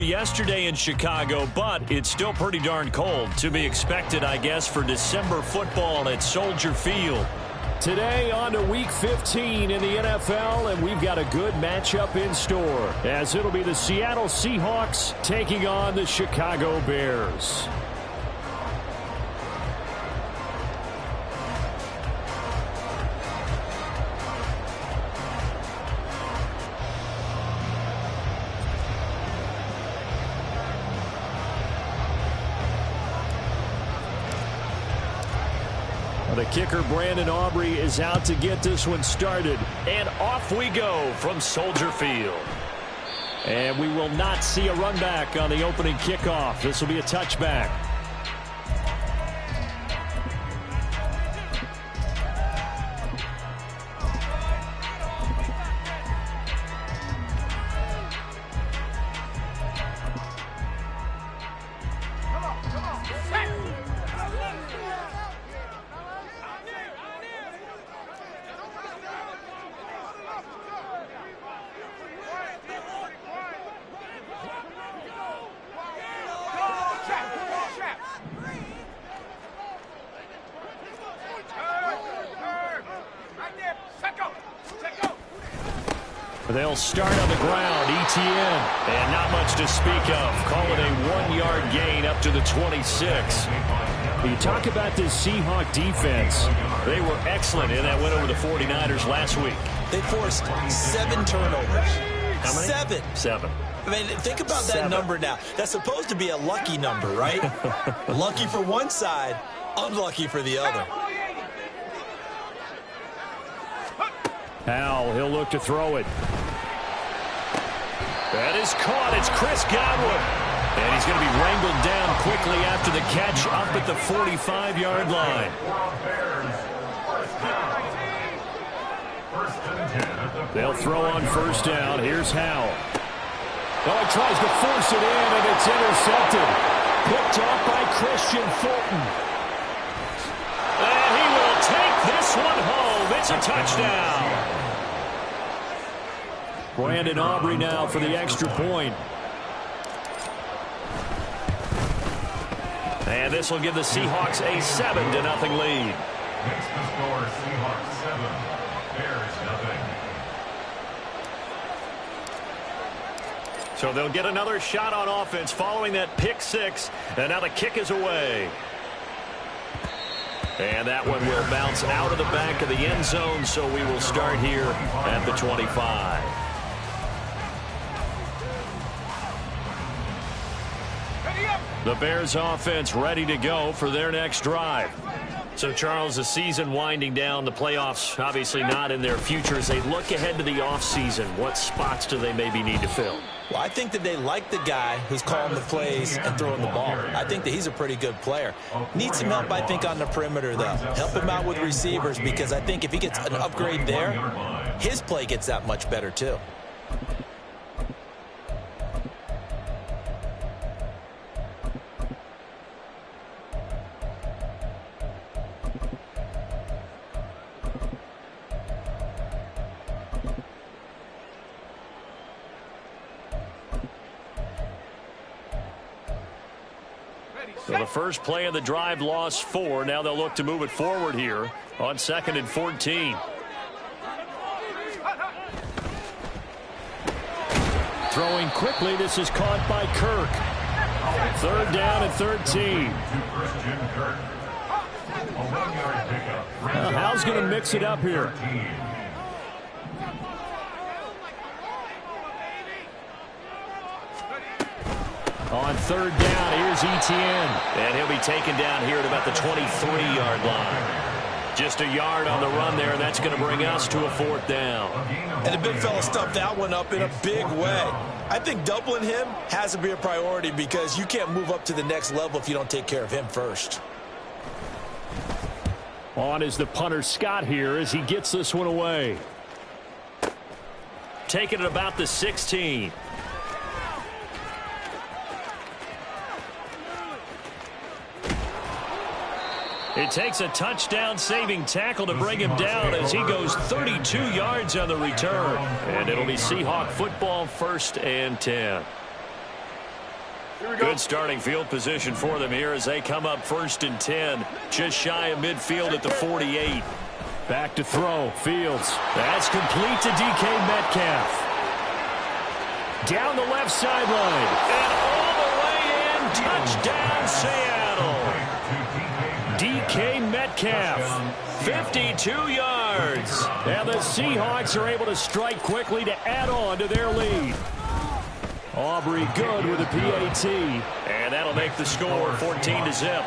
Yesterday in Chicago, but it's still pretty darn cold. To be expected, I guess, for December football at Soldier Field. Today on to Week 15 in the NFL, and we've got a good matchup in store, as it'll be the Seattle Seahawks taking on the Chicago Bears. The kicker, Brandon Aubrey, is out to get this one started. And off we go from Soldier Field. And we will not see a run back on the opening kickoff. This will be a touchback. They'll start on the ground. ETN. And not much to speak of. Call it a 1-yard gain up to the 26. You talk about this Seahawk defense. They were excellent in that win over the 49ers last week. They forced 7 turnovers. How many? 7. I mean, think about that number now. That's supposed to be a lucky number, right? Lucky for one side, unlucky for the other. Howell, he'll look to throw it. That is caught. It's Chris Godwin. And he's going to be wrangled down quickly after the catch up at the 45-yard line. They'll throw on first down. Here's Howell. Oh, he tries to force it in, and it's intercepted. Picked off by Christian Fulton. And he will take this one home. It's a touchdown. Brandon Aubrey now for the extra point. And this will give the Seahawks a 7-0 lead. Makes the score Seahawks 7, Bears 0. So they'll get another shot on offense following that pick 6. And now the kick is away. And that one will bounce out of the back of the end zone, so we will start here at the 25. The Bears offense ready to go for their next drive. So, Charles, the season winding down, the playoffs obviously not in their future. As they look ahead to the offseason, what spots do they maybe need to fill? Well, I think that they like the guy who's calling the plays and throwing the ball. I think that he's a pretty good player. Needs some help, I think, on the perimeter, though. Help him out with receivers, because I think if he gets an upgrade there, his play gets that much better, too. So the first play of the drive lost 4. Now they'll look to move it forward here on 2nd and 14. Throwing quickly. This is caught by Kirk. 3rd down and 13. How's going to mix it up here? On 3rd down, here's ETN. And he'll be taken down here at about the 23-yard line. Just a yard on the run there, and that's going to bring us to a 4th down. And the big fella stuffed that one up in a big way. I think doubling him has to be a priority, because you can't move up to the next level if you don't take care of him first. On is the punter Scott here as he gets this one away. Taking it about the 16. It takes a touchdown-saving tackle to bring him down as he goes 32 yards on the return. And it'll be Seahawk football, 1st and 10. Good starting field position for them here as they come up 1st and 10. Just shy of midfield at the 48. Back to throw. Fields. That's complete to DK Metcalf. Down the left sideline. And all the way in. Touchdown, Seattle. DK Metcalf. 52 yards. And the Seahawks are able to strike quickly to add on to their lead. Aubrey good with a PAT. And that'll make the score 14-0.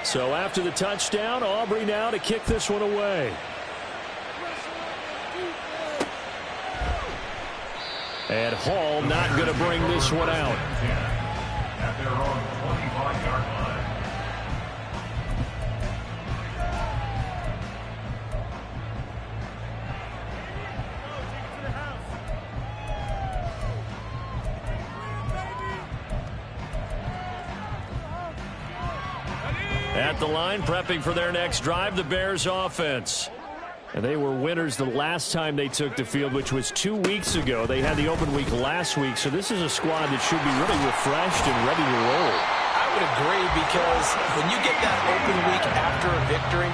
So after the touchdown, Aubrey now to kick this one away. And Hall not going to bring this one out. At their own 25-yard line. At the line, prepping for their next drive, the Bears offense. And they were winners the last time they took the field, which was 2 weeks ago. They had the open week last week, so this is a squad that should be really refreshed and ready to roll. I would agree, because when you get that open week after a victory,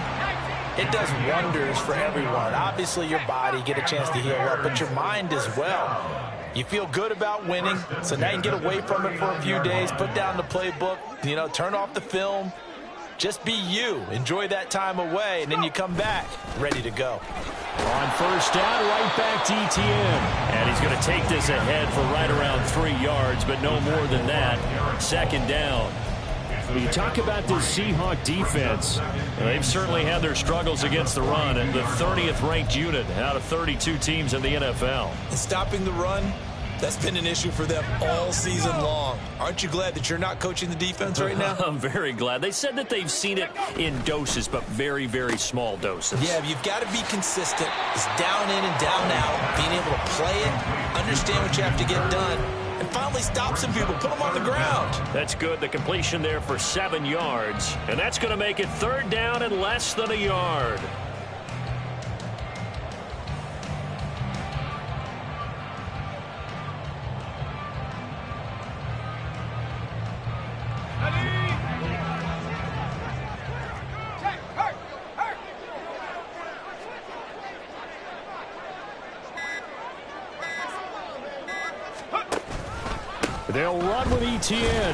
it does wonders for everyone. Obviously, your body, get a chance to heal up, but your mind as well. You feel good about winning, so now you can get away from it for a few days, put down the playbook, turn off the film. Just be you. Enjoy that time away, and then you come back ready to go. On first down, right back to ETN. And he's going to take this ahead for right around 3 yards, but no more than that. 2nd down. When you talk about this Seahawk defense, they've certainly had their struggles against the run, and the 30th ranked unit out of 32 teams in the NFL. And stopping the run, that's been an issue for them all season long. Aren't you glad that you're not coaching the defense right now? I'm very glad. They said that they've seen it in doses, but very, very small doses. Yeah, you've got to be consistent. It's down in and down out. Being able to play it, understand what you have to get done, and finally stop some people, put them on the ground. That's good. The completion there for 7 yards. And that's going to make it 3rd down and less than a yard. They'll run with ETN.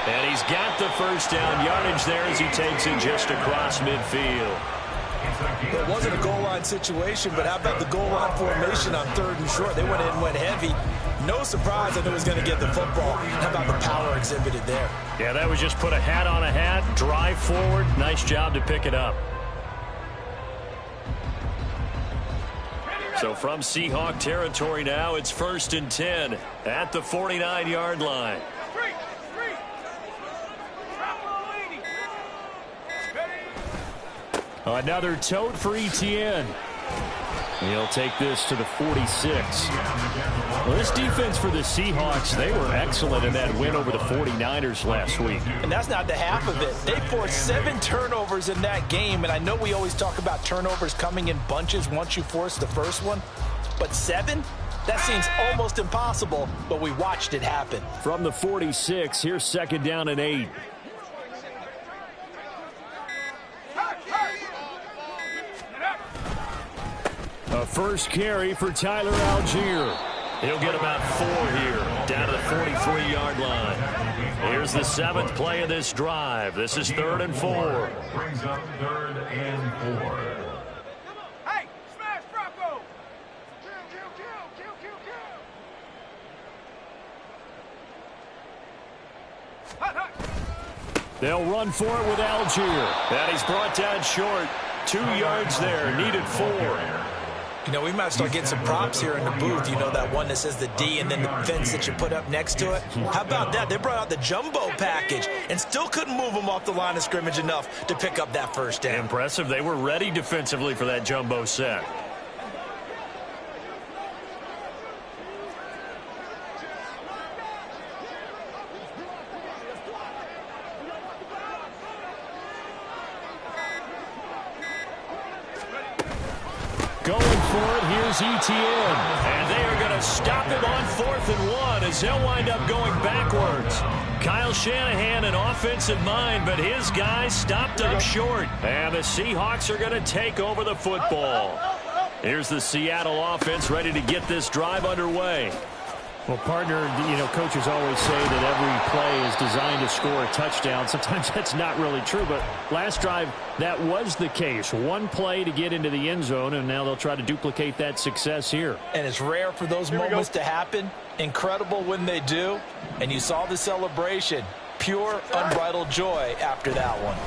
And he's got the 1st down yardage there as he takes it just across midfield. It wasn't a goal line situation, but how about the goal line formation on 3rd and short? They went in and went heavy. No surprise I knew he was going to get the football. How about the power exhibited there? Yeah, that was just put a hat on a hat, drive forward. Nice job to pick it up. So from Seahawk territory now, it's 1st and 10 at the 49-yard line. Another tote for ETN. He'll take this to the 46. Well, this defense for the Seahawks, they were excellent in that win over the 49ers last week. And that's not the half of it. They forced 7 turnovers in that game, and I know we always talk about turnovers coming in bunches once you force the first one, but 7? That seems almost impossible, but we watched it happen. From the 46, here's 2nd down and 8. A first carry for Tyler Algier. He'll get about 4 here, down to the 43-yard line. Here's the 7th play of this drive. This is 3rd and 4. Brings up 3rd and 4. Hey, smash Bronco! They'll run for it with Algier. And he's brought down short. 2 yards there, needed 4. We might start getting some props here in the booth. That one that says the D and then the fence that you put up next to it. How about that? They brought out the jumbo package and still couldn't move them off the line of scrimmage enough to pick up that 1st down. Impressive. They were ready defensively for that jumbo set. Going for it. Here's Here's Etienne. And they are going to stop him on 4th and 1 as they'll wind up going backwards. Kyle Shanahan an offensive mind, but his guys stopped him short. And the Seahawks are going to take over the football. Here's the Seattle offense ready to get this drive underway. Well, partner, coaches always say that every play is designed to score a touchdown. Sometimes that's not really true, but last drive, that was the case. One play to get into the end zone, and now they'll try to duplicate that success here. And it's rare for those moments to happen. Incredible when they do. And you saw the celebration. Pure, unbridled joy after that one.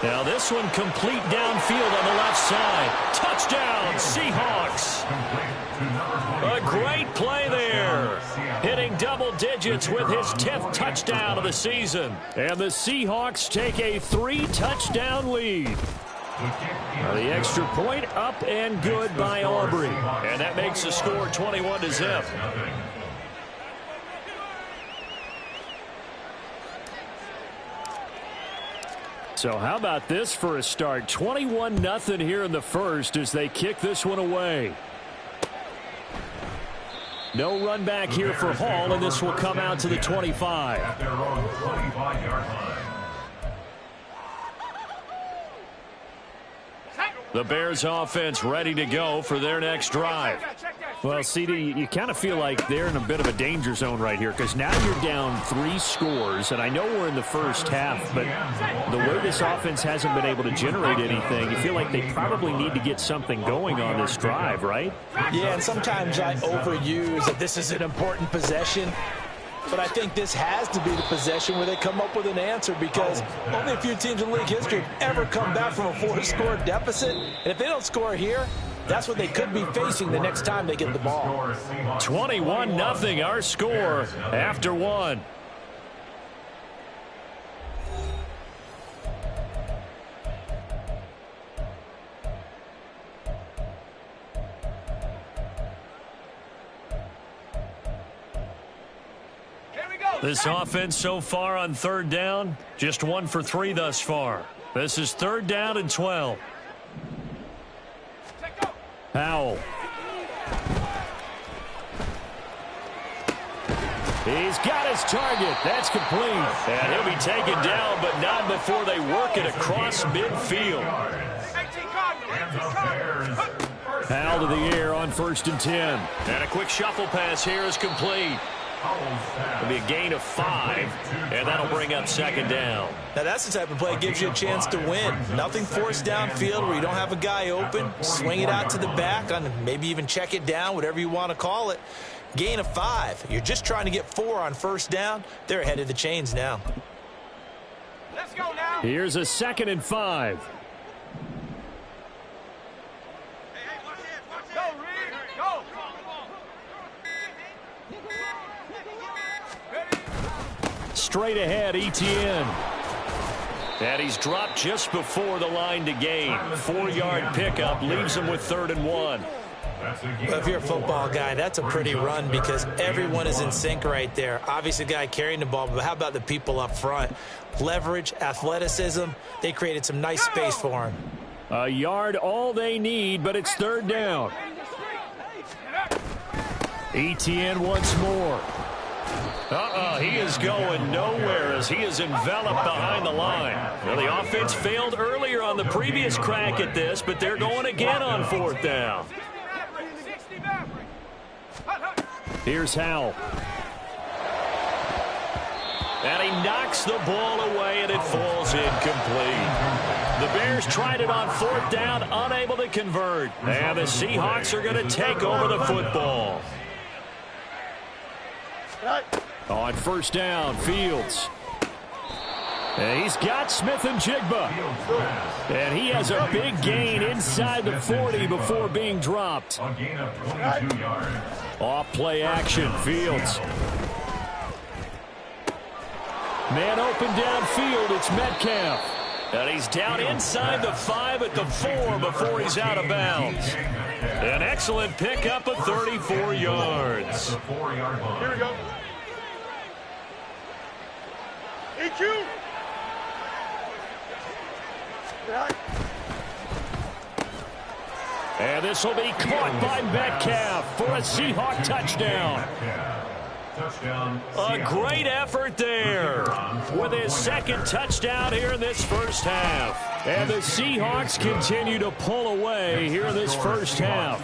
Now this one complete downfield on the left side. Touchdown, Seahawks. A great play there. Hitting double digits with his 10th touchdown of the season. And the Seahawks take a 3-touchdown lead. The extra point up and good by Aubrey. And that makes the score 21-0. So how about this for a start? 21-0 here in the first as they kick this one away. No run back here for Hall, and this will come out to the 25. At their own 25-yard line. The Bears offense ready to go for their next drive. Well, CD, you kind of feel like they're in a bit of a danger zone right here because now you're down 3 scores, and I know we're in the first half, but the way this offense hasn't been able to generate anything, you feel like they probably need to get something going on this drive, right? Yeah, and sometimes I overuse that this is an important possession. But I think this has to be the possession where they come up with an answer because only a few teams in league history have ever come back from a 4-score deficit. And if they don't score here, that's what they could be facing the next time they get the ball. 21-0 our score after 1. This offense so far on 3rd down, just 1 for 3 thus far. This is 3rd down and 12. Howell. He's got his target. That's complete. And he'll be taken down, but not before they work it across midfield. Howell to the air on 1st and 10. And a quick shuffle pass here is complete. It'll be a gain of 5, and that'll bring up 2nd down. Now that's the type of play that gives you a chance to win. Nothing forced downfield where you don't have a guy open. Swing it out to the back, on maybe even check it down, whatever you want to call it. Gain of 5. You're just trying to get 4 on 1st down. They're ahead of the chains now. Let's go now. Here's a 2nd and 5. Go, Reed. Go. Straight ahead, Etienne. And he's dropped just before the line to gain. 4-yard pickup leaves him with 3rd and 1. Well, if you're a football guy, that's a pretty run because everyone is in sync right there. Obviously, the guy carrying the ball, but how about the people up front? Leverage, athleticism, they created some nice space for him. A yard all they need, but it's 3rd down. Etienne once more. He is going nowhere as he is enveloped behind the line. Well, the offense failed earlier on the previous crack at this, but they're going again on 4th down. Here's Howell. And he knocks the ball away, and it falls incomplete. The Bears tried it on 4th down, unable to convert. And the Seahawks are going to take over the football. On 1st down, Fields. And he's got Smith and Jigba. And he has a big gain inside the 40 before being dropped. A gain of 22 yards. Off play action, Fields. Man open downfield, it's Metcalf. And he's down inside the 5 at the 4 before he's out of bounds. An excellent pickup of 34 yards. Here we go. EQ. And this will be caught by Metcalf for a Seahawk touchdown. A great effort there with his second touchdown here in this first half. And the Seahawks continue to pull away here in this first half.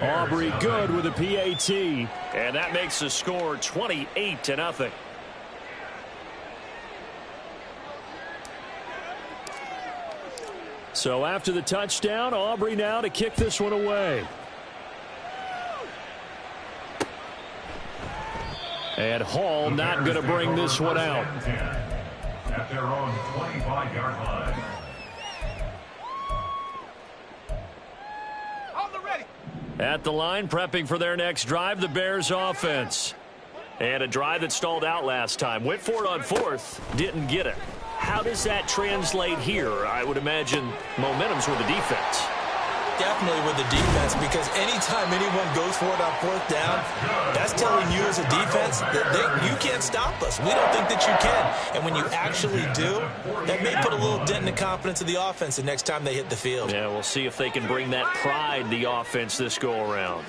Aubrey good with a PAT. And that makes the score 28-0. So after the touchdown, Aubrey now to kick this one away. And Hall not going to bring this one out. At their own 25-yard line. On the ready. At the line, prepping for their next drive, the Bears offense. And a drive that stalled out last time. Went for it on fourth, didn't get it. How does that translate here? I would imagine momentum's with the defense. Definitely with the defense, because anytime anyone goes for it on fourth down, that's telling you as a defense that you can't stop us. We don't think that you can. And when you actually do, that may put a little dent in the confidence of the offense the next time they hit the field. Yeah, we'll see if they can bring that pride, the offense, this go-around.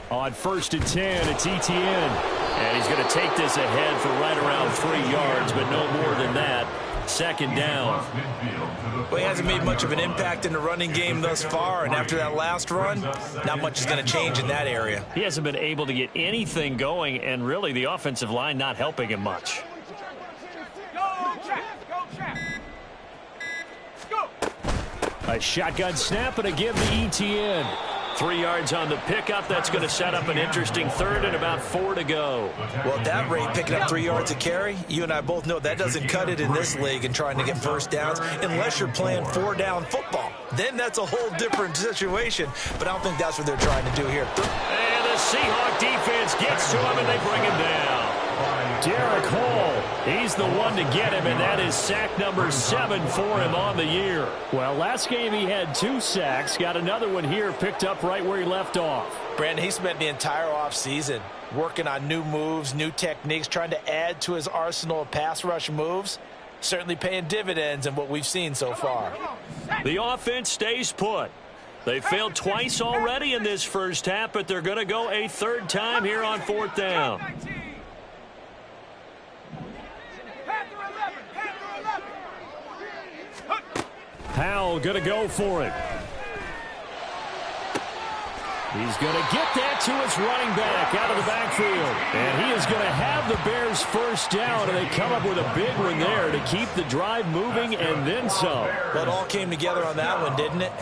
On 1st and 10, it's ETN. And he's going to take this ahead for right around 3 yards, but no more than that. Second down. Well, he hasn't made much of an impact in the running game thus far, and after that last run, not much is going to change in that area. He hasn't been able to get anything going, and really the offensive line not helping him much. Go, Jack. Go, Jack. Go. A shotgun snap and a give to ETN. 3 yards on the pickup. That's going to set up an interesting third and about 4 to go. Well, at that rate, picking up 3 yards a carry, you and I both know that doesn't cut it in this league and trying to get first downs unless you're playing 4-down football. Then that's a whole different situation, but I don't think that's what they're trying to do here. And the Seahawk defense gets to him, and they bring him down. Derek Hall, he's the one to get him, and that is sack number 7 for him on the year. Well, last game he had 2 sacks, got another one here picked up right where he left off. Brandon, he spent the entire offseason working on new moves, new techniques, trying to add to his arsenal of pass rush moves. Certainly paying dividends in what we've seen so far. The offense stays put. They failed twice already in this first half, but they're going to go a third time here on 4th down. Powell going to go for it. He's going to get that to his running back out of the backfield. And he is going to have the Bears first down, and they come up with a big one there to keep the drive moving and then some. Well, it all came together on that one, didn't it?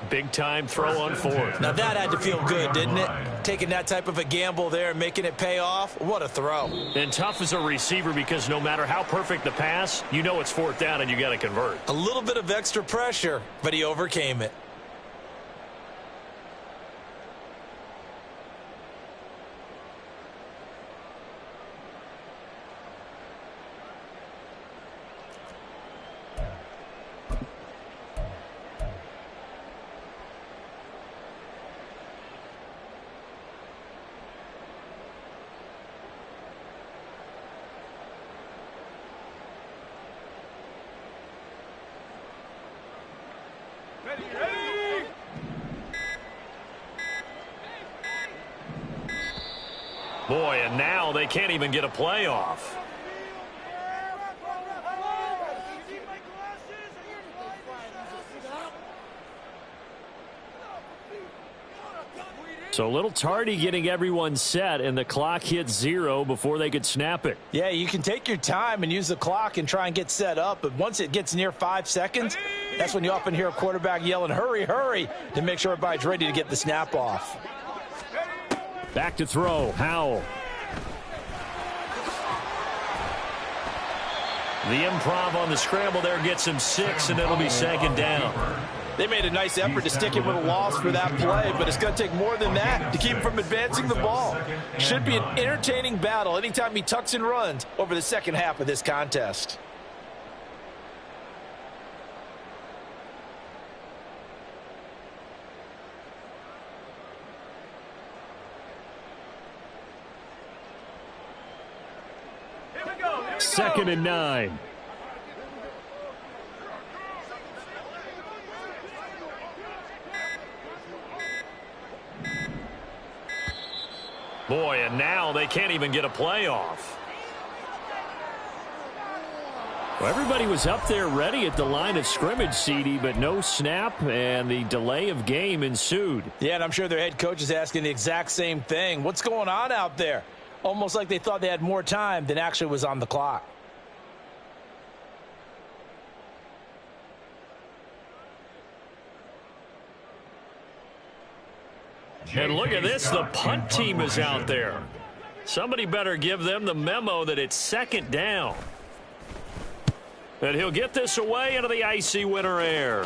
Big time throw on 4th. Now that had to feel good, didn't it? Taking that type of a gamble there and making it pay off. What a throw. And tough as a receiver because no matter how perfect the pass, you know it's 4th down and you got to convert. A little bit of extra pressure, but he overcame it. Boy, and now they can't even get a play off. So a little tardy getting everyone set, and the clock hits 0 before they could snap it. Yeah, you can take your time and use the clock and try and get set up, but once it gets near 5 seconds, that's when you often hear a quarterback yelling, hurry, hurry, to make sure everybody's ready to get the snap off. Back to throw, Howell. The improv on the scramble there gets him 6, and it'll be 2nd down. They made a nice effort to stick him with a loss for that play, but it's going to take more than that to keep him from advancing the ball. Should be an entertaining battle anytime he tucks and runs over the second half of this contest. Second and 9. Boy, and now they can't even get a playoff. Well, everybody was up there ready at the line of scrimmage, CD, but no snap, and the delay of game ensued. Yeah, and I'm sure their head coach is asking the exact same thing. What's going on out there? Almost like they thought they had more time than actually was on the clock. And look at this, the punt team is out there. Somebody better give them the memo that it's second down. And he'll get this away into the icy winter air.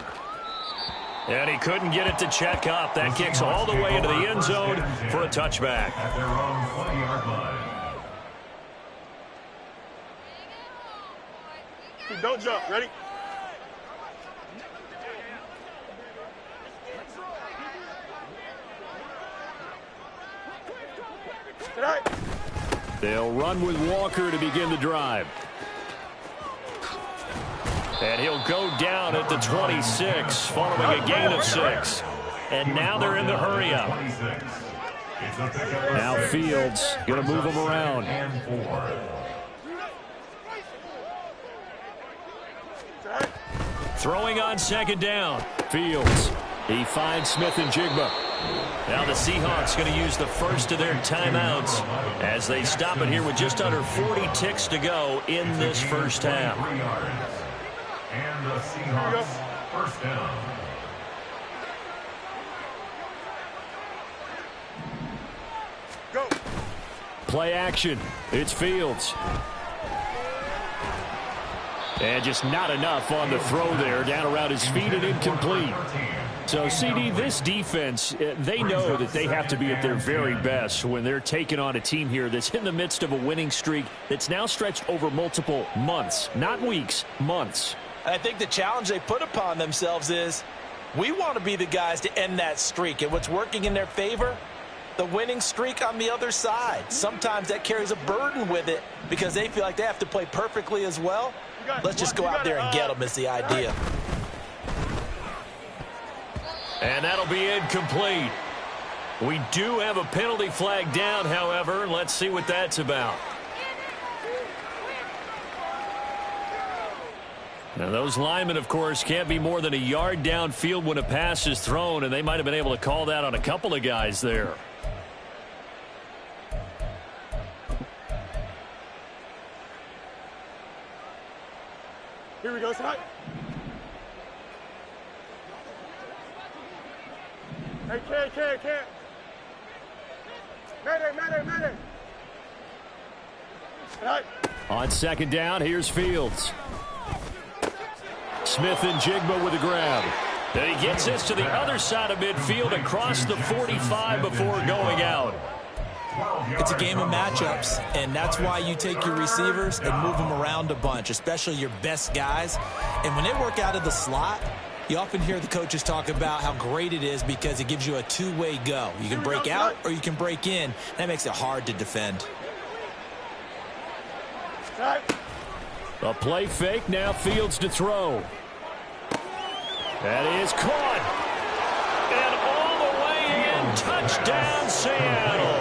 And he couldn't get it to check up. That kicks all the way into the end zone for a touchback. At their own 20-yard line. Don't jump. Ready? They'll run with Walker to begin the drive. And he'll go down at the 26, following a gain of 6. And now they're in the hurry-up. Now Fields going to move him around. Throwing on second down. Fields. He finds Smith and Jigba. Now the Seahawks going to use the first of their timeouts as they stop it here with just under 40 ticks to go in this first half. And the Seahawks first down. Go. Play action. It's Fields. And just not enough on the throw there. Down around his feet and incomplete. So, CD, this defense, they know that they have to be at their very best when they're taking on a team here that's in the midst of a winning streak that's now stretched over multiple months. Not weeks, months. And I think the challenge they put upon themselves is we want to be the guys to end that streak. And what's working in their favor? The winning streak on the other side. Sometimes that carries a burden with it because they feel like they have to play perfectly as well. Let's just go out there and get them is the idea. And that'll be incomplete. We do have a penalty flag down, however. Let's see what that's about. Now, those linemen, of course, can't be more than a yard downfield when a pass is thrown, and they might have been able to call that on a couple of guys there. Here we go, Scott. Hey, can't. Mayday. Right. On second down, here's Fields. Smith and Jigba with a grab. And he gets this to the other side of midfield across the 45 before going out. It's a game of matchups, and that's why you take your receivers and move them around a bunch, especially your best guys. And when they work out of the slot, you often hear the coaches talk about how great it is because it gives you a two-way go. You can break out or you can break in. That makes it hard to defend. A play fake, now Fields to throw. That is caught. And all the way in, touchdown Seattle.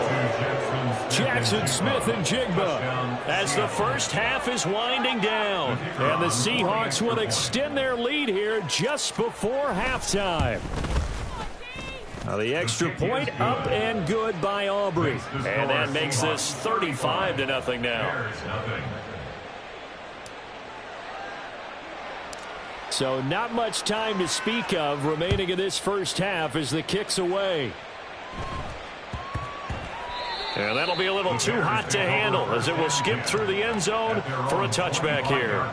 Jackson Smith and Jigba. As the first half is winding down. And the Seahawks will extend their lead here just before halftime. Now the extra point up and good by Aubrey. And that makes this 35-0 now. So not much time to speak of remaining in this first half as the kick's away. And that'll be a little too hot to handle as it will skip through the end zone for a touchback here.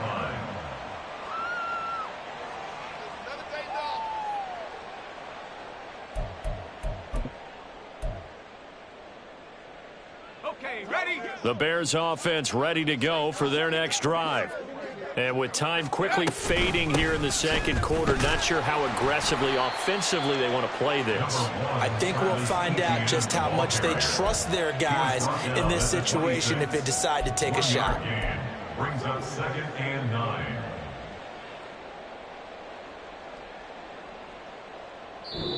Okay, ready? The Bears offense ready to go for their next drive. And with time quickly fading here in the second quarter, not sure how aggressively, offensively they want to play this. I think we'll find out just how much they trust their guys in this situation if they decide to take a shot. Brings up 2nd and 9.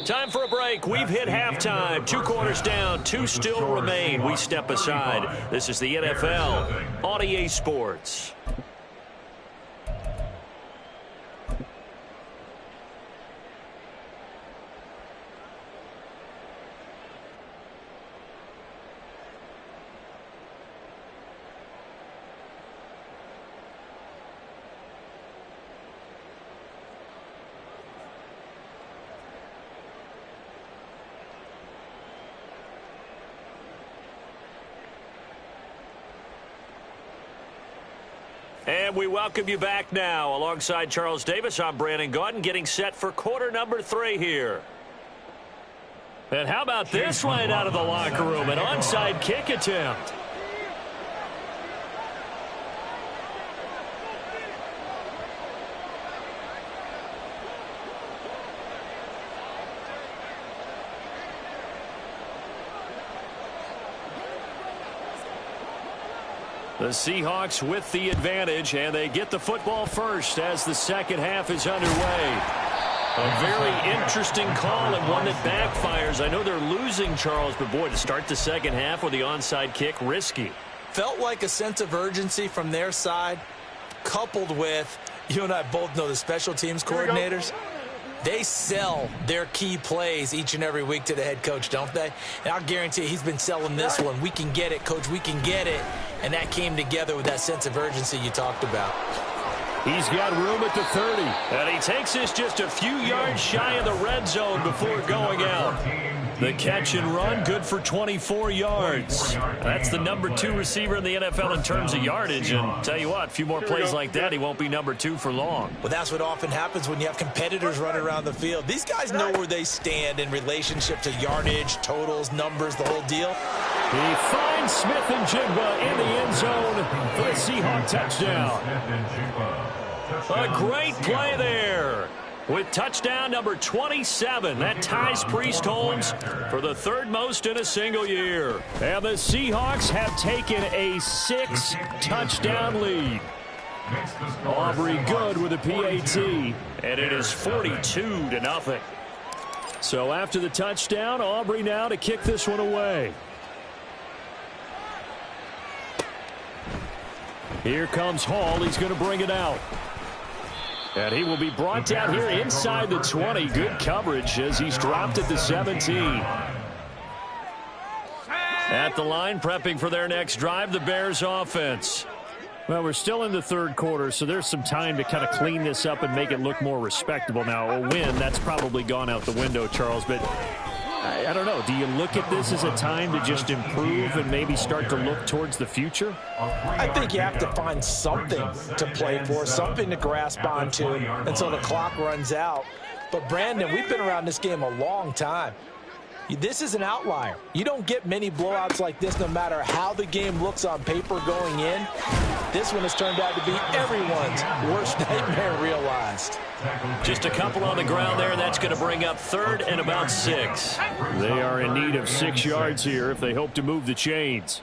Time for a break. We've hit halftime. 2 quarters down, 2 still remain. We step aside. This is the NFL on EA Sports. And we welcome you back now. Alongside Charles Davis, I'm Brandon Gaudin, getting set for quarter number 3 here. And how about this line out of the locker room? An onside kick attempt. The Seahawks with the advantage, and they get the football first as the second half is underway. A very interesting call and one that backfires. I know they're losing, Charles, but boy, to start the second half with the onside kick, risky. Felt like a sense of urgency from their side, coupled with, you and I both know the special teams coordinators. They sell their key plays each and every week to the head coach, don't they? And I'll guarantee he's been selling this one. We can get it, coach, we can get it. And that came together with that sense of urgency you talked about. He's got room at the 30. And he takes this just a few yards shy of the red zone before going out. The catch and run, good for 24 yards. That's the number 2 receiver in the NFL in terms of yardage. And tell you what, a few more plays like that, he won't be number 2 for long. Well, that's what often happens when you have competitors running around the field. These guys know where they stand in relationship to yardage, totals, numbers, the whole deal. He finds Smith and Jigba in the end zone for the Seahawks touchdown. A great play there. With touchdown number 27, that ties Priest Holmes for the 3rd most in a single year. And the Seahawks have taken a 6-touchdown lead. Aubrey good with a PAT. And it is 42-0. So after the touchdown, Aubrey now to kick this one away. Here comes Hall. He's going to bring it out. And he will be brought down here inside the 20. Good coverage as he's dropped at the 17. At the line, prepping for their next drive, the Bears offense. Well, we're still in the 3rd quarter, so there's some time to kind of clean this up and make it look more respectable. Now, a win, that's probably gone out the window, Charles, but I don't know. Do you look at this as a time to just improve and maybe start to look towards the future? I think you have to find something to play for, something to grasp onto until the clock runs out. But, Brandon, we've been around this game a long time. This is an outlier. You don't get many blowouts like this no matter how the game looks on paper going in. This one has turned out to be everyone's worst nightmare realized. Just a couple on the ground there. That's going to bring up 3rd and about 6. They are in need of 6 yards here if they hope to move the chains.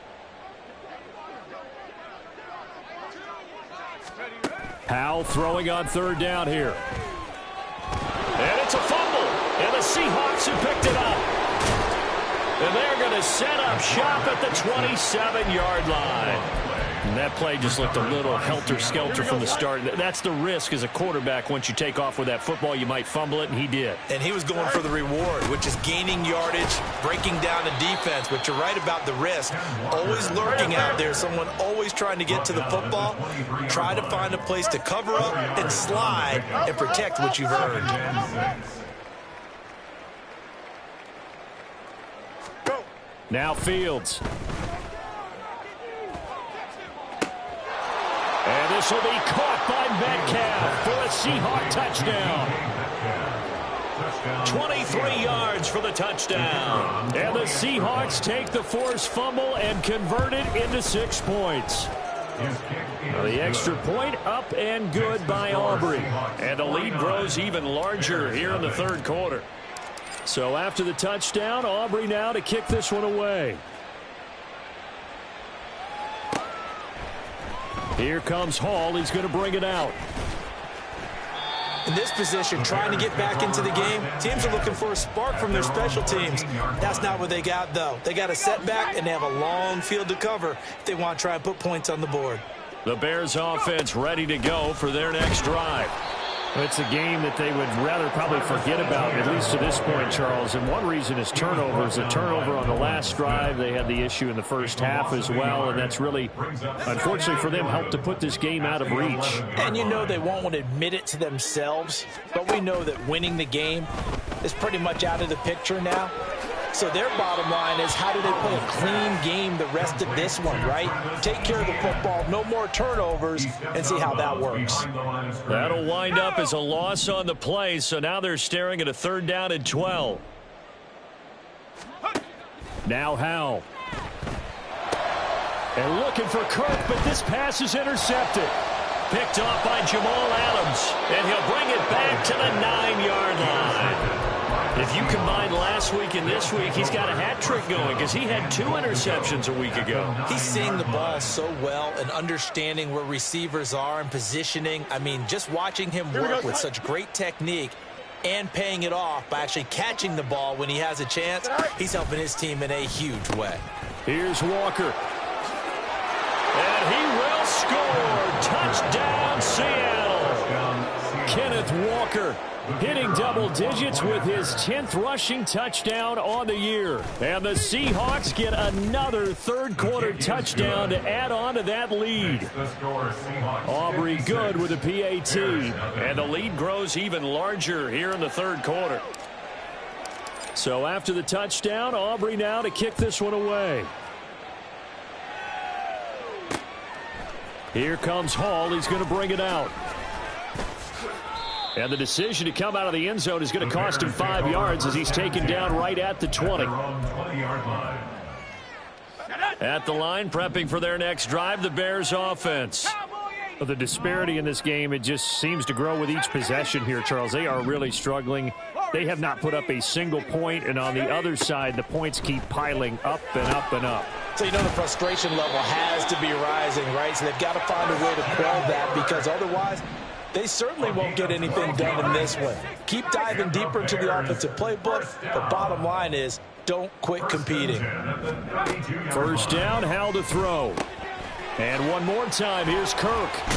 Powell throwing on 3rd down here. And it's a fumble. And the Seahawks have picked it up. And they're going to set up shop at the 27-yard line. And that play just looked a little helter-skelter from the start. That's the risk as a quarterback. Once you take off with that football, you might fumble it, and he did. And he was going for the reward, which is gaining yardage, breaking down the defense. But you're right about the risk. Always lurking out there, someone always trying to get to the football. Try to find a place to cover up and slide and protect what you've earned. Now Fields. And this will be caught by Metcalf for a Seahawk touchdown. 23 yards for the touchdown. And the Seahawks take the forced fumble and convert it into 6 points. Now the extra point up and good by Aubrey. And the lead grows even larger here in the 3rd quarter. So after the touchdown, Aubrey now to kick this one away. Here comes Hall. He's going to bring it out. In this position, trying to get back into the game, teams are looking for a spark from their special teams. That's not what they got, though. They got a setback, and they have a long field to cover if they want to try and put points on the board. The Bears offense ready to go for their next drive. It's a game that they would rather probably forget about, at least to this point, Charles. And one reason is turnovers. A turnover on the last drive. They had the issue in the first half as well, and that's really, unfortunately for them, helped to put this game out of reach. And you know they won't want to admit it to themselves, but we know that winning the game is pretty much out of the picture now. So their bottom line is, how do they play a clean game the rest of this one, right? Take care of the football, no more turnovers, and see how that works. That'll wind up as a loss on the play, so now they're staring at a 3rd down and 12. Now Howell. And looking for Kirk, but this pass is intercepted. Picked off by Jamal Adams, and he'll bring it back to the 9-yard line. If you combine last week and this week, he's got a hat trick going because he had 2 interceptions a week ago. He's seeing the ball so well and understanding where receivers are and positioning. I mean, just watching him work with such great technique and paying it off by actually catching the ball when he has a chance, he's helping his team in a huge way. Here's Walker. And he will score. Touchdown, Seattle. Kenneth Walker hitting double digits with his 10th rushing touchdown on the year. And the Seahawks get another 3rd quarter touchdown to add on to that lead. Aubrey good with a PAT. And the lead grows even larger here in the 3rd quarter. So after the touchdown, Aubrey now to kick this one away. Here comes Hall. He's going to bring it out. And the decision to come out of the end zone is going to cost him 5 yards as he's taken down right at the 20. At the line, prepping for their next drive, the Bears offense. Well, the disparity in this game, it just seems to grow with each possession here, Charles. They are really struggling. They have not put up a single point, and on the other side, the points keep piling up and up and up. So you know the frustration level has to be rising, right? So they've got to find a way to quell that, because otherwise they certainly won't get anything done in this one. Keep diving deeper into the offensive playbook. The bottom line is, don't quit competing. 1st down, Howell to throw. And one more time, here's Kirk.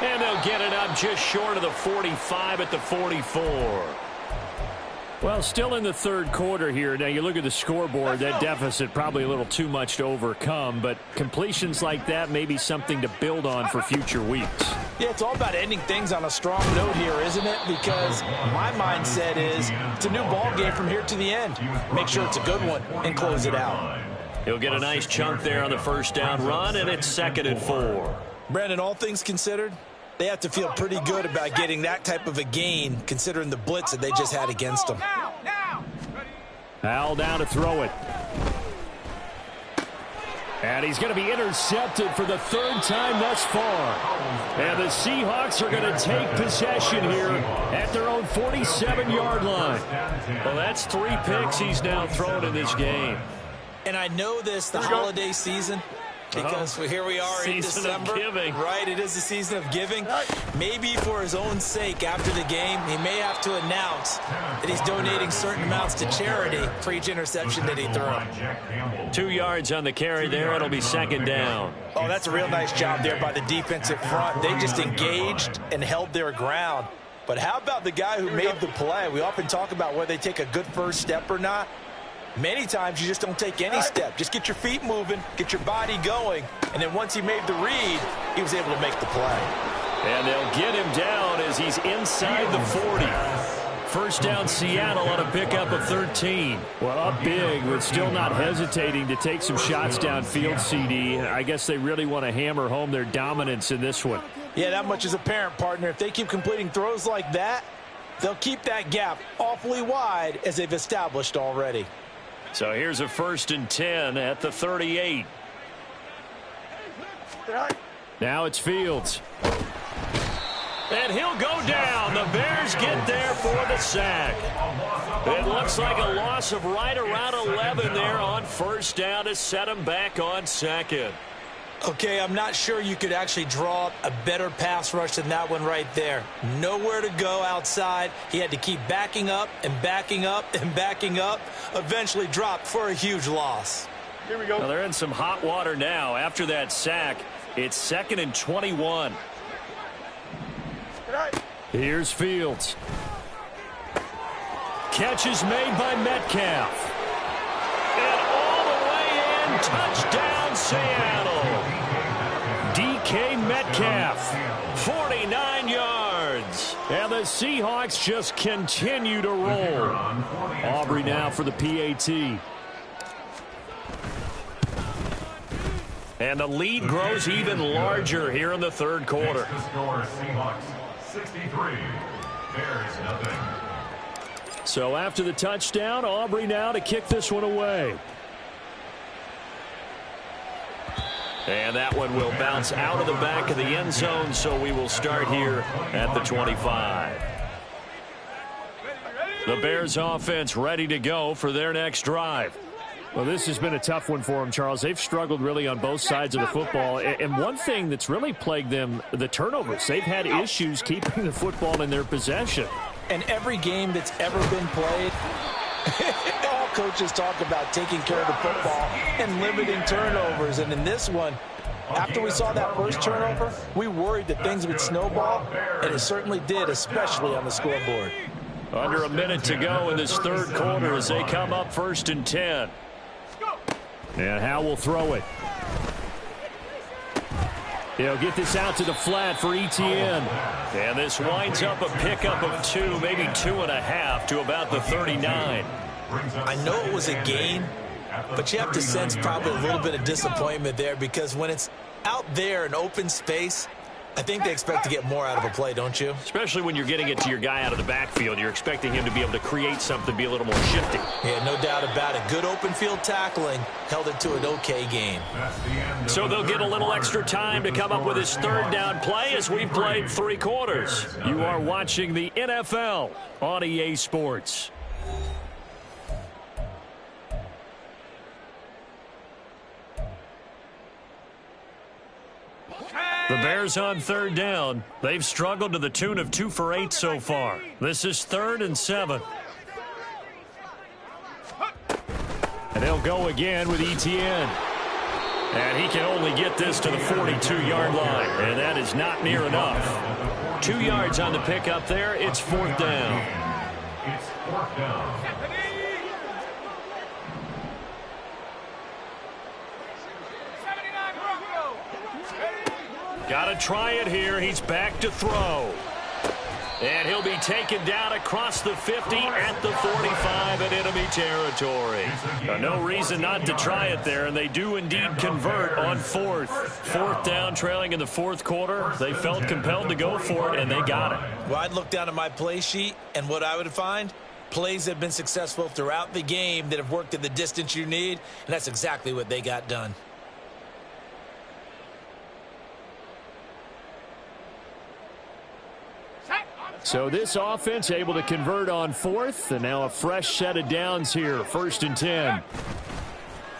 And they'll get it up just short of the 45 at the 44. Well, still in the 3rd quarter here. Now, you look at the scoreboard, that deficit probably a little too much to overcome, but completions like that may be something to build on for future weeks. Yeah, it's all about ending things on a strong note here, isn't it? Because my mindset is it's a new ball game from here to the end. Make sure it's a good one and close it out. He'll get a nice chunk there on the 1st down run, and it's 2nd and 4. Brandon, all things considered, they have to feel pretty good about getting that type of a gain, considering the blitz that they just had against them. Howell down to throw it. And he's going to be intercepted for the 3rd time thus far. And the Seahawks are going to take possession here at their own 47-yard line. Well, that's 3 picks he's now thrown in this game. And I know this, the holiday season, because here we are in December. Right, it is the season of giving. Maybe for his own sake after the game, he may have to announce that he's donating certain amounts to charity for each interception that he threw. 2 yards on the carry there. It'll be 2nd down. Oh, that's a real nice job there by the defensive front. They just engaged and held their ground. But how about the guy who made the play? We often talk about whether they take a good first step or not. Many times you just don't take any step. Just get your feet moving, get your body going, and then once he made the read, he was able to make the play. And they'll get him down as he's inside the 40. 1st down Seattle on a pickup of 13. Well, up big, but still not hesitating to take some shots downfield, CD. I guess they really want to hammer home their dominance in this one. Yeah, that much is apparent, partner. If they keep completing throws like that, they'll keep that gap awfully wide as they've established already. So here's a 1st and 10 at the 38. Now it's Fields. And he'll go down. The Bears get there for the sack. It looks like a loss of right around 11 there on 1st down to set him back on 2nd. Okay, I'm not sure you could actually draw up a better pass rush than that one right there. Nowhere to go outside. He had to keep backing up and backing up and backing up. Eventually dropped for a huge loss. Here we go. Well, they're in some hot water now. After that sack, it's 2nd and 21. Here's Fields. Catch is made by Metcalf. And all the way in, touchdown Seattle. DK Metcalf. 49 yards. And the Seahawks just continue to roll. Aubrey now for the PAT. And the lead grows even larger here in the third quarter. The score, Seahawks 63, Bears nothing. So after the touchdown, Aubrey now to kick this one away. And that one will bounce out of the back of the end zone, so we will start here at the 25. The Bears offense ready to go for their next drive. Well, this has been a tough one for them, Charles. They've struggled really on both sides of the football. And one thing that's really plagued them, the turnovers. They've had issues keeping the football in their possession. And every game that's ever been played, all coaches talk about taking care of the football and limiting turnovers. And in this one, after we saw that first turnover, we worried that things would snowball, and it certainly did, especially on the scoreboard. Under a minute to go in this third quarter as they come up 1st and 10. And Howe will throw it. He'll get this out to the flat for ETN. And this winds up a pickup of 2, maybe 2.5 to about the 39. I know it was a gain, but you have to sense probably a little bit of disappointment there, because when it's out there in open space, I think they expect to get more out of a play, don't you? Especially when you're getting it to your guy out of the backfield. You're expecting him to be able to create something, be a little more shifty. Yeah, no doubt about it. Good open field tackling held it to an okay game. So they'll get a little extra time to come up with his third down play as we've played 3 quarters. You are watching the NFL on EA Sports. The Bears on 3rd down. They've struggled to the tune of 2 for 8 so far. This is 3rd and 7. And they'll go again with ETN. And he can only get this to the 42-yard line. And that is not near enough. 2 yards on the pickup there. It's 4th down. It's 4th down. Got to try it here. He's back to throw. And he'll be taken down across the 50 at the 45 at enemy territory. No reason not to try it there, and they do indeed convert on 4th. 4th down, trailing in the 4th quarter. They felt compelled to go for it, and they got it. Well, I'd look down at my play sheet, and what I would find, plays that have been successful throughout the game that have worked in the distance you need, and that's exactly what they got done. So this offense able to convert on 4th, and now a fresh set of downs here, 1st and 10.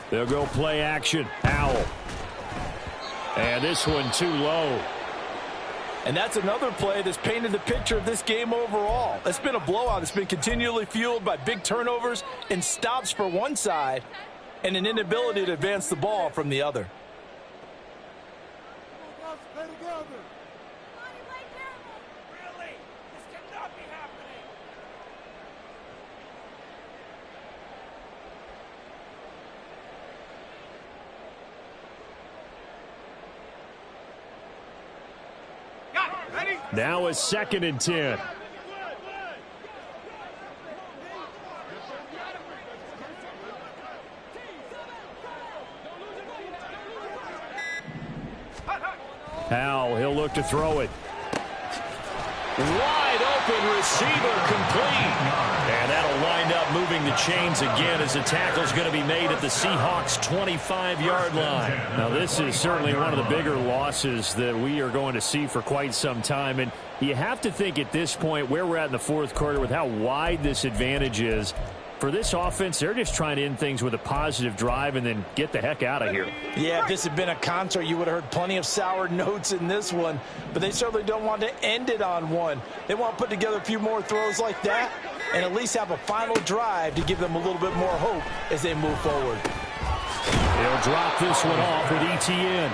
They'll go play action. Howell. And this one too low. And that's another play that's painted the picture of this game overall. It's been a blowout. It's been continually fueled by big turnovers and stops for one side and an inability to advance the ball from the other. Now a 2nd and 10. Howell, he'll look to throw it. Wide open receiver complete. And that'll wind up moving the chains again as the tackle's going to be made at the Seahawks' 25-yard line. Now, this is certainly one of the bigger losses that we are going to see for quite some time. And you have to think at this point where we're at in the 4th quarter with how wide this advantage is, For this offense, they're just trying to end things with a positive drive and then get the heck out of here. Yeah, if this had been a concert, you would have heard plenty of sour notes in this one. But they certainly don't want to end it on one. They want to put together a few more throws like that and at least have a final drive to give them a little bit more hope as they move forward. They'll drop this one off with ETN.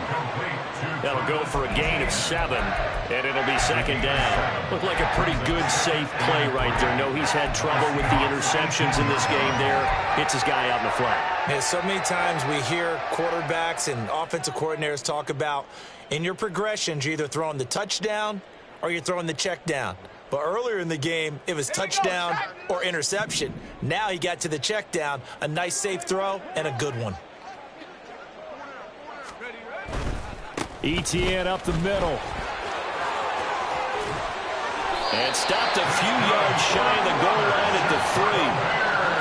That'll go for a gain of 7, and it'll be second down. Looked like a pretty good, safe play right there. No, he's had trouble with the interceptions in this game there. Hits his guy out in the flat. Yeah, so many times we hear quarterbacks and offensive coordinators talk about in your progressions, you're either throwing the touchdown or you're throwing the check down. But earlier in the game, it was touchdown or interception. Now he got to the check down, a nice safe throw, and a good one. ETN up the middle. And stopped a few yards shy of the goal line at the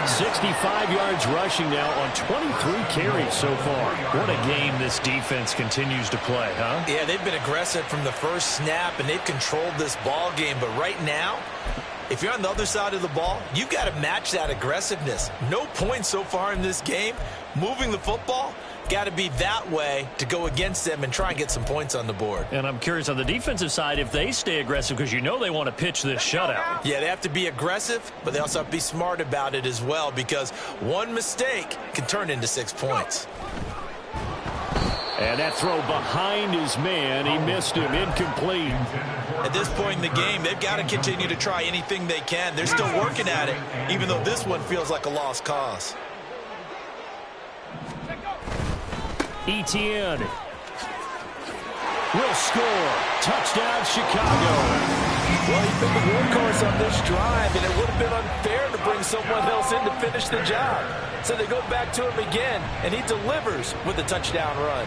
3. 65 yards rushing now on 23 carries so far. What a game this defense continues to play, huh? Yeah, they've been aggressive from the first snap, and they've controlled this ball game. But right now, if you're on the other side of the ball, you've got to match that aggressiveness. No points so far in this game. Moving the football, got to be that way to go against them and try and get some points on the board. And I'm curious on the defensive side if they stay aggressive, because you know they want to pitch this shutout. Yeah, they have to be aggressive, but they also have to be smart about it as well, because one mistake can turn into 6 points. And that throw behind his man, he missed him, incomplete. At this point in the game, they've got to continue to try anything they can. They're still working at it, even though this one feels like a lost cause. ETN will score. Touchdown, Chicago. Well, he's been the workhorse on this drive, and it would have been unfair to bring someone else in to finish the job. So they go back to him again, and he delivers with a touchdown run.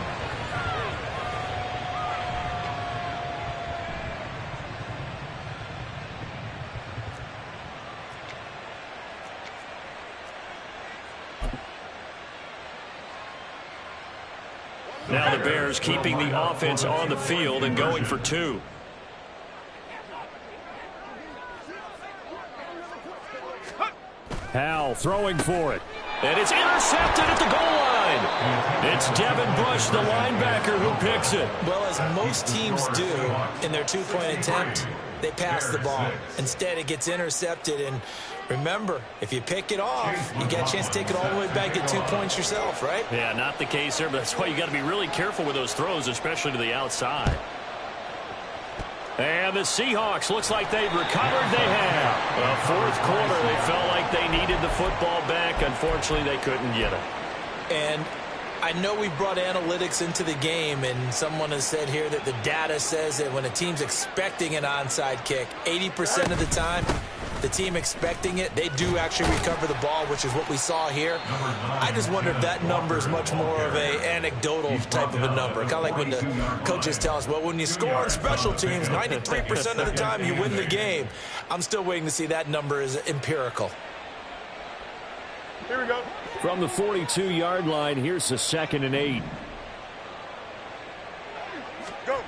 Now the Bears keeping the offense on the field and going for 2. Howell throwing for it. And it's intercepted at the goal line. It's Devin Bush, the linebacker, who picks it. Well, as most teams do in their two-point attempt, they pass the ball. Instead, it gets intercepted. And remember, if you pick it off, you get a chance to take it all the way back, get 2 points yourself, right? Yeah, not the case there, but that's why you got to be really careful with those throws, especially to the outside. And the Seahawks, looks like they've recovered. They have. Well, fourth quarter, they felt like they needed the football back. Unfortunately, they couldn't get it. And I know we brought analytics into the game, and someone has said here that the data says that when a team's expecting an onside kick, 80% of the time, the team expecting it, they do actually recover the ball, which is what we saw here. I just wonder if that number is much more of an anecdotal type of a number. Kind of like when the coaches tell us, well, when you score on special teams, 93% of the time you win the game. I'm still waiting to see that number is empirical. Here we go. From the 42-yard line, here's the 2nd and 8. Go.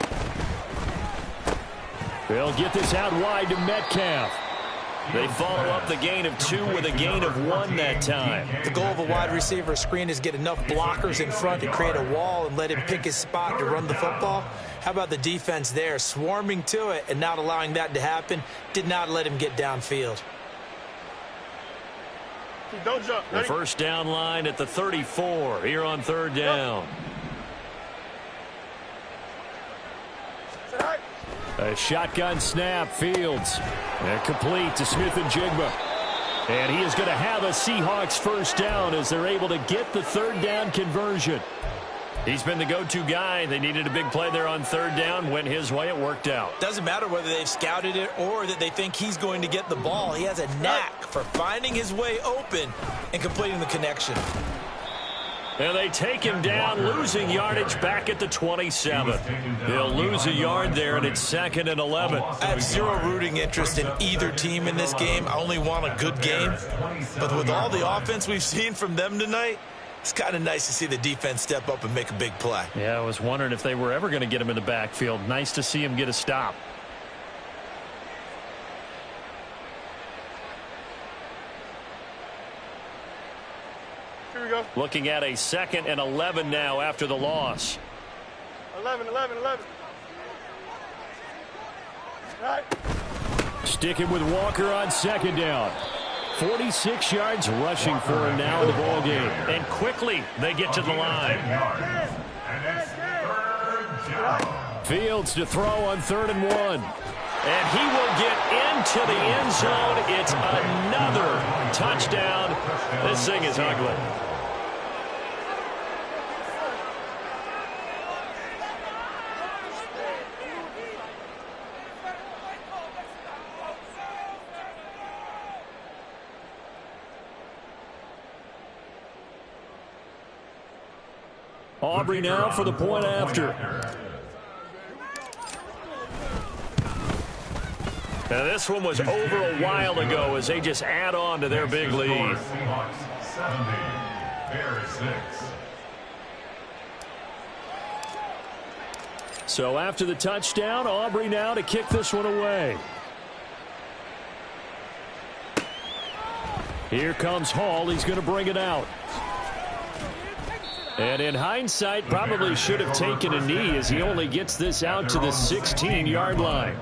They'll get this out wide to Metcalf. They follow up the gain of 2 with a gain of 1 that time. The goal of a wide receiver screen is get enough blockers in front to create a wall and let him pick his spot to run the football. How about the defense there, swarming to it and not allowing that to happen? Did not let him get downfield. Don't jump. The first down line at the 34 here on 3rd down. A shotgun snap, Fields. And complete to Smith and Jigba. And he is going to have a Seahawks first down as they're able to get the 3rd down conversion. He's been the go-to guy. They needed a big play there on 3rd down. Went his way. It worked out. Doesn't matter whether they've scouted it or that they think he's going to get the ball. He has a knack for finding his way open and completing the connection. And they take him down, losing yardage back at the 27. They'll lose a yard there, and it's 2nd and 11. I have zero rooting interest in either team in this game. I only want a good game. But with all the offense we've seen from them tonight, it's kind of nice to see the defense step up and make a big play. Yeah, I was wondering if they were ever going to get him in the backfield. Nice to see him get a stop. Here we go. Looking at a 2nd and 11 now after the loss. 11. All right. Sticking with Walker on 2nd down. 46 yards rushing for him now in the ball game. And quickly they get to the line. Fields to throw on 3rd and 1. And he will get into the end zone. It's another touchdown. This thing is ugly. Aubrey now for the point after. Now this one was over a while ago as they just add on to their big lead. Seahawks 70, Bears 6. So after the touchdown, Aubrey now to kick this one away. Here comes Hall. He's going to bring it out. And in hindsight, probably should have taken a knee as he only gets this out to the 16-yard line.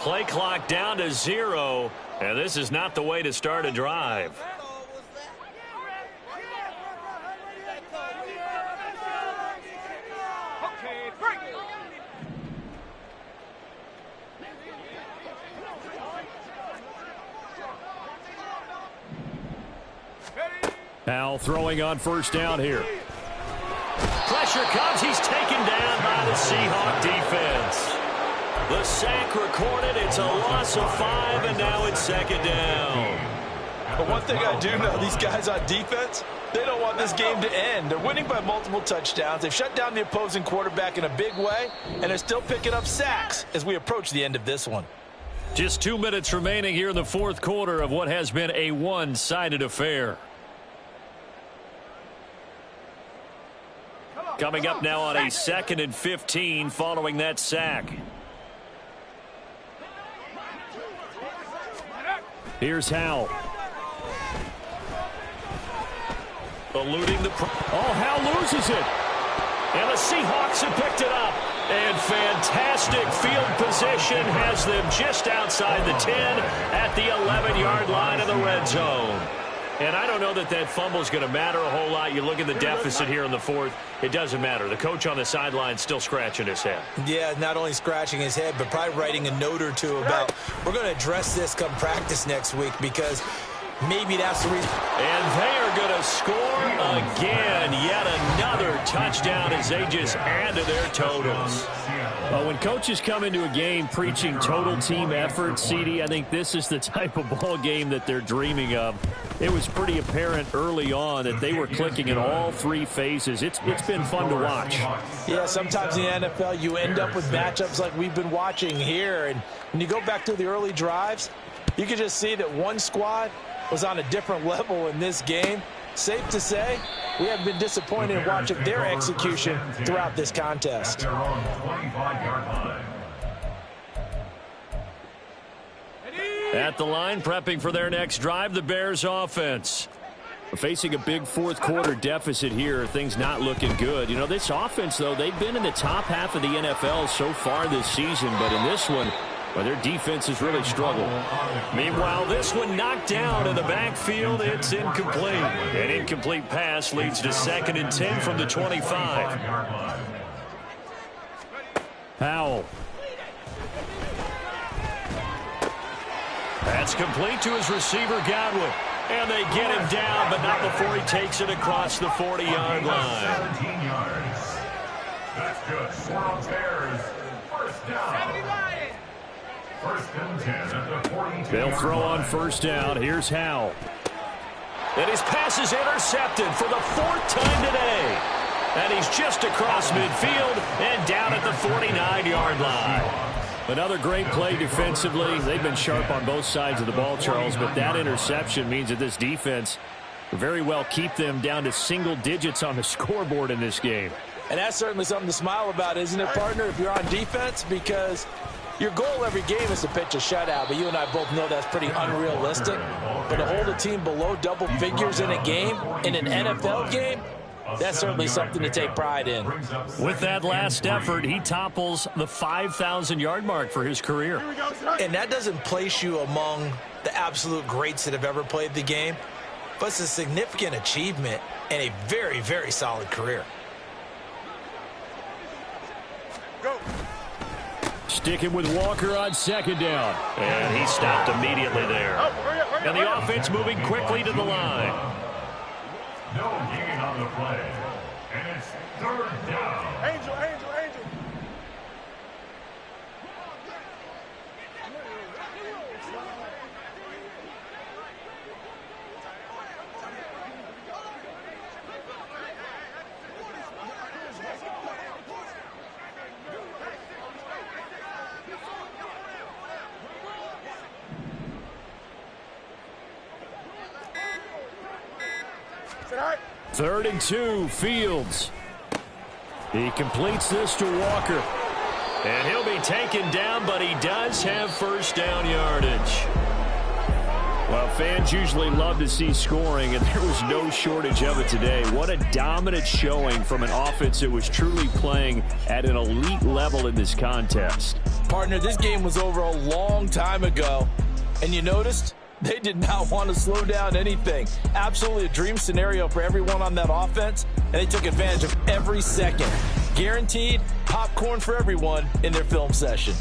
Play clock down to 0, and this is not the way to start a drive. Powell throwing on 1st down here. Pressure comes. He's taken down by the Seahawk defense. The sack recorded. It's a loss of 5, and now it's 2nd down. But one thing I do know, these guys on defense, they don't want this game to end. They're winning by multiple touchdowns. They've shut down the opposing quarterback in a big way, and they're still picking up sacks as we approach the end of this one. Just 2 minutes remaining here in the 4th quarter of what has been a one-sided affair. Coming up now on a 2nd and 15 following that sack. Here's Howell. Eluding the... Howell loses it. And the Seahawks have picked it up. And fantastic field position has them just outside the 10 at the 11-yard line of the red zone. And I don't know that that fumble is going to matter a whole lot. You look at the deficit here in the 4th. It doesn't matter. The coach on the sideline still scratching his head. Yeah, not only scratching his head, but probably writing a note or two about, we're going to address this come practice next week because maybe that's the reason. And they are going to score again. Yet another touchdown as they just add to their totals. When coaches come into a game preaching total team effort, CD, I think this is the type of ball game that they're dreaming of. It was pretty apparent early on that they were clicking in all 3 phases. It's been fun to watch. Yeah, sometimes in the NFL you end up with matchups like we've been watching here. And when you go back to the early drives, you can just see that one squad was on a different level in this game. Safe to say, we have been disappointed in watching their execution throughout this contest. At the line, prepping for their next drive, the Bears offense. Facing a big 4th quarter deficit here, things not looking good. You know, this offense, though, they've been in the top half of the NFL so far this season, but in this one, well, their defense has really struggled. Meanwhile, this one knocked down in the backfield. It's incomplete. An incomplete pass leads to 2nd and 10 from the 25. Powell. That's complete to his receiver, Godwin. And they get him down, but not before he takes it across the 40-yard line. 17 yards. That's good. 4 on Bears. 1st down. They'll throw on first down. Here's Howell. And his pass is intercepted for the 4th time today. And he's just across midfield and down at the 49-yard line. Another great play defensively. They've been sharp on both sides of the ball, Charles, but that interception means that this defense will very well keep them down to single digits on the scoreboard in this game. And that's certainly something to smile about, isn't it, partner, if you're on defense? Because your goal every game is to pitch a shutout, but you and I both know that's pretty unrealistic. But to hold a team below double figures in a game, in an NFL game, that's certainly something to take pride in. With that last effort, he topples the 5,000-yard mark for his career. And that doesn't place you among the absolute greats that have ever played the game, but it's a significant achievement and a very, very solid career. Go. Sticking with Walker on second down. And he stopped immediately there. Hurry up, And the offense moving quickly to the line. No gain on the play. And it's 3rd down. Angel. Right. 3rd and 2, Fields. He completes this to Walker. And he'll be taken down, but he does have first down yardage. Well, fans usually love to see scoring, and there was no shortage of it today. What a dominant showing from an offense that was truly playing at an elite level in this contest. Partner, this game was over a long time ago, and you noticed they did not want to slow down anything. Absolutely a dream scenario for everyone on that offense, and they took advantage of every second. Guaranteed popcorn for everyone in their film session.